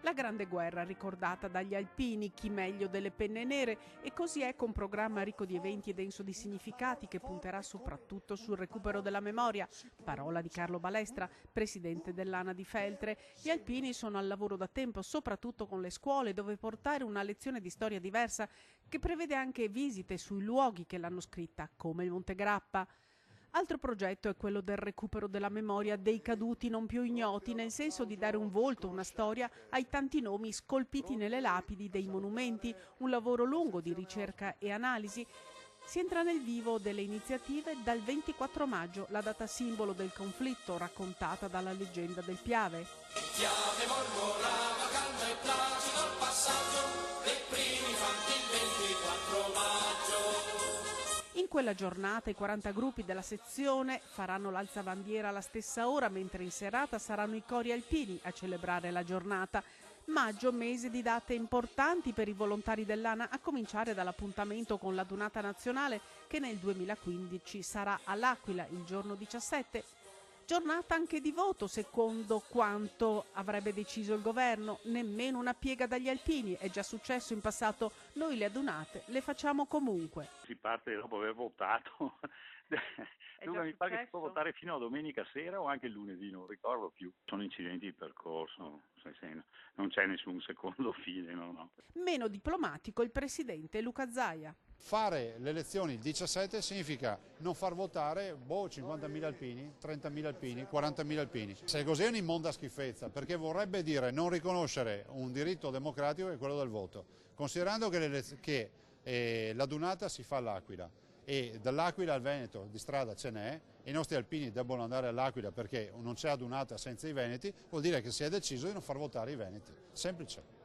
La Grande Guerra ricordata dagli alpini, chi meglio delle penne nere, e così ecco un programma ricco di eventi e denso di significati che punterà soprattutto sul recupero della memoria. Parola di Carlo Balestra, presidente dell'ANA di Feltre. Gli alpini sono al lavoro da tempo, soprattutto con le scuole, dove portare una lezione di storia diversa che prevede anche visite sui luoghi che l'hanno scritta, come il Monte Grappa. Altro progetto è quello del recupero della memoria dei caduti non più ignoti, nel senso di dare un volto, una storia ai tanti nomi scolpiti nelle lapidi dei monumenti, un lavoro lungo di ricerca e analisi. Si entra nel vivo delle iniziative dal 24 maggio, la data simbolo del conflitto raccontata dalla leggenda del Piave. Piave mormorava calmo e placido al passaggio dei primi fanti il 24 maggio. In quella giornata i 40 gruppi della sezione faranno l'alzabandiera alla stessa ora, mentre in serata saranno i cori alpini a celebrare la giornata. Maggio, mese di date importanti per i volontari dell'ANA, a cominciare dall'appuntamento con la Dunata Nazionale che nel 2015 sarà all'Aquila il giorno 17. Giornata anche di voto, secondo quanto avrebbe deciso il governo. Nemmeno una piega dagli alpini, è già successo in passato, noi le adunate le facciamo comunque. Si parte dopo aver votato, dunque mi pare che si può votare fino a domenica sera o anche il lunedì, non ricordo più. Sono incidenti di percorso, non c'è nessun secondo fine. No. Meno diplomatico il presidente Luca Zaia. Fare le elezioni il 17 significa non far votare 50.000 alpini, 30.000 alpini, 40.000 alpini. Se così è un'immonda schifezza, perché vorrebbe dire non riconoscere un diritto democratico che è quello del voto, considerando che la dunata si fa all'Aquila e dall'Aquila al Veneto di strada ce n'è, i nostri alpini debbono andare all'Aquila perché non c'è adunata senza i veneti, vuol dire che si è deciso di non far votare i veneti. Semplice.